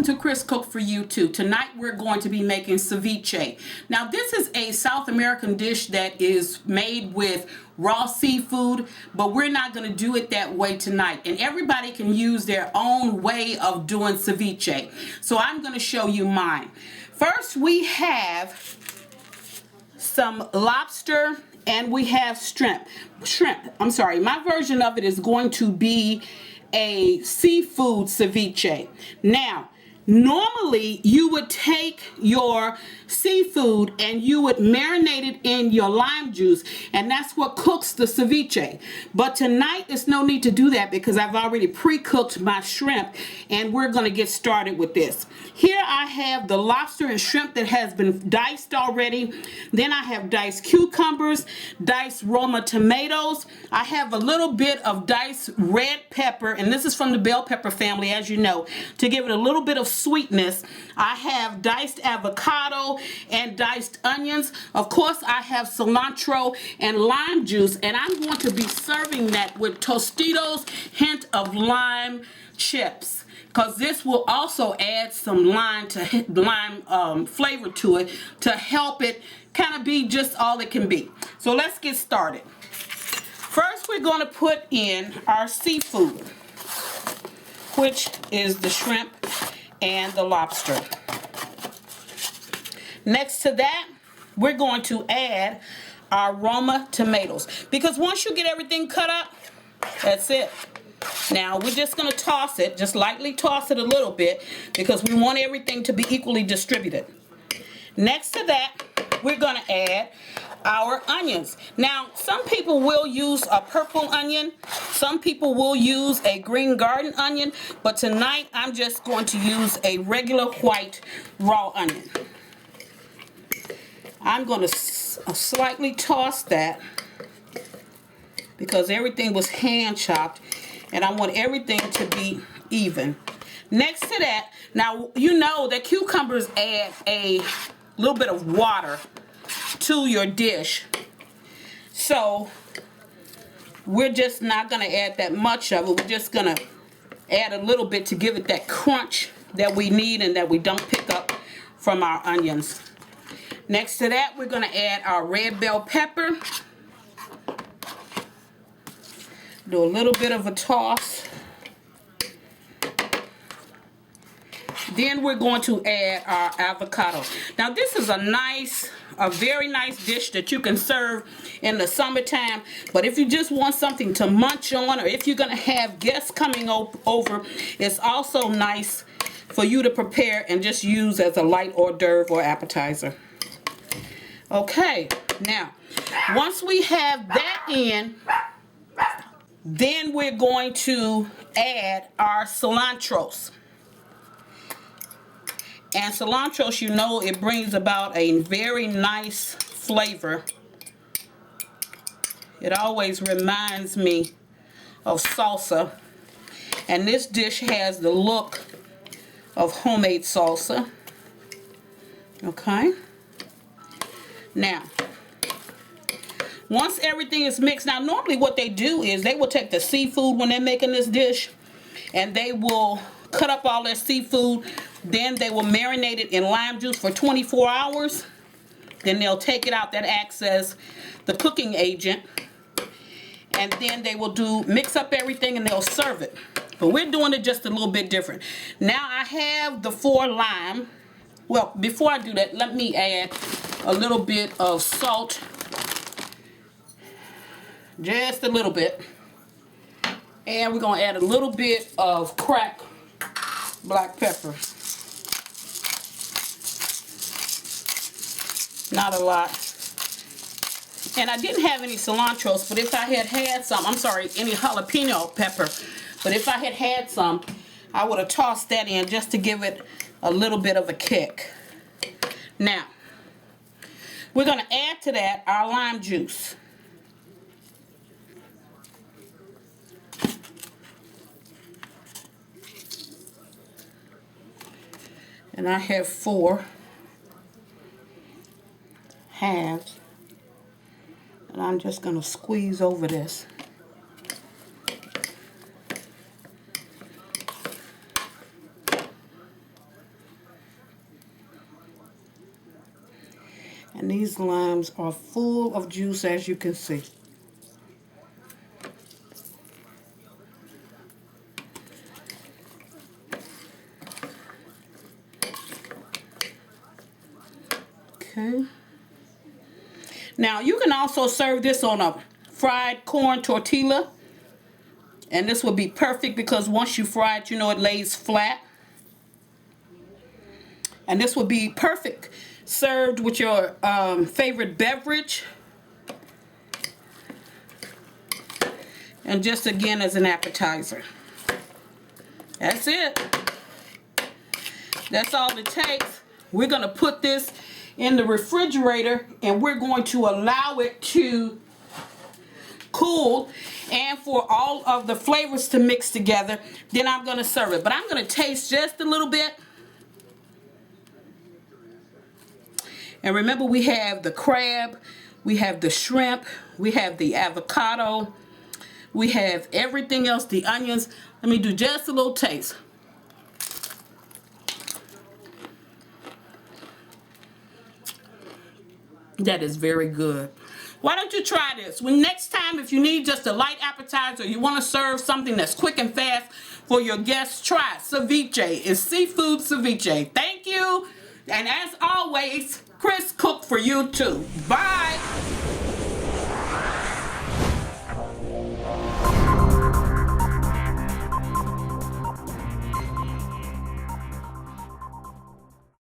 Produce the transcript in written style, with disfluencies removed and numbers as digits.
welcome to Chris Cook for You Too. Tonight we're going to be making ceviche. Now this is a South American dish that is made with raw seafood, but we're not going to do it that way tonight. And everybody can use their own way of doing ceviche. So I'm going to show you mine. First we have some lobster and we have shrimp. My version of it is going to be a seafood ceviche. Now, normally you would take your seafood and you would marinate it in your lime juice, and that's what cooks the ceviche. But tonight there's no need to do that because I've already pre-cooked my shrimp, and we're going to get started with this. Here I have the lobster and shrimp that has been diced already. Then I have diced cucumbers, diced Roma tomatoes. I have a little bit of diced red pepper, and this is from the bell pepper family, as you know, to give it a little bit of sweetness. I have diced avocado and diced onions. Of course, I have cilantro and lime juice, and I'm going to be serving that with Tostitos hint of lime chips, because this will also add some lime flavor to it to help it kind of be just all it can be. So let's get started. First, we're going to put in our seafood, which is the shrimp and the lobster. Next to that, we're going to add our Roma tomatoes, because once you get everything cut up, that's it. Now we're just going to toss it, just lightly toss it a little bit, because we want everything to be equally distributed. Next to that, we're going to add our onions. Now, some people will use a purple onion, some people will use a green garden onion, but tonight I'm just going to use a regular white raw onion. I'm going to slightly toss that because everything was hand chopped, and I want everything to be even. Next to that, now you know that cucumbers add a little bit of water to your dish, so we're just not going to add that much of it. We're just going to add a little bit to give it that crunch that we need and that we don't pick up from our onions. Next to that, we're going to add our red bell pepper. Do a little bit of a toss. Then we're going to add our avocado. Now this is a very nice dish that you can serve in the summertime, but if you just want something to munch on, or if you're going to have guests coming over, it's also nice for you to prepare and just use as a light hors d'oeuvre or appetizer. Okay, now once we have that in, then we're going to add our cilantros. And cilantro, you know, it brings about a very nice flavor. It always reminds me of salsa. And this dish has the look of homemade salsa. Okay. Now, once everything is mixed, now normally what they do is they will take the seafood when they're making this dish, and they will cut up all their seafood. Then they will marinate it in lime juice for 24 hours. Then they'll take it out. That acts as the cooking agent. And then they will mix up everything and they'll serve it. But we're doing it just a little bit different. Now I have the 4 lime. Well, before I do that, let me add a little bit of salt. Just a little bit. And we're going to add a little bit of cracked black pepper. Not a lot. And I didn't have any cilantros, but if I had some, I'm sorry, any jalapeno pepper, but if I had some, I would have tossed that in just to give it a little bit of a kick. Now, we're going to add to that our lime juice. And I have 4 halves, and I'm just going to squeeze over this. And these limes are full of juice, as you can see. Okay. Now, you can also serve this on a fried corn tortilla. And this will be perfect because once you fry it, you know it lays flat. And this will be perfect served with your favorite beverage. And just again as an appetizer. That's it. That's all it takes. We're going to put this in the refrigerator and we're going to allow it to cool and for all of the flavors to mix together. Then I'm going to serve it. But I'm going to taste just a little bit. And remember, we have the crab, we have the shrimp, we have the avocado, we have everything else, the onions. Let me do just a little taste. That is very good. Why don't you try this? When next time, if you need just a light appetizer, you want to serve something that's quick and fast for your guests, try ceviche. It's seafood ceviche. Thank you. And as always, Chris cooked for you too. Bye.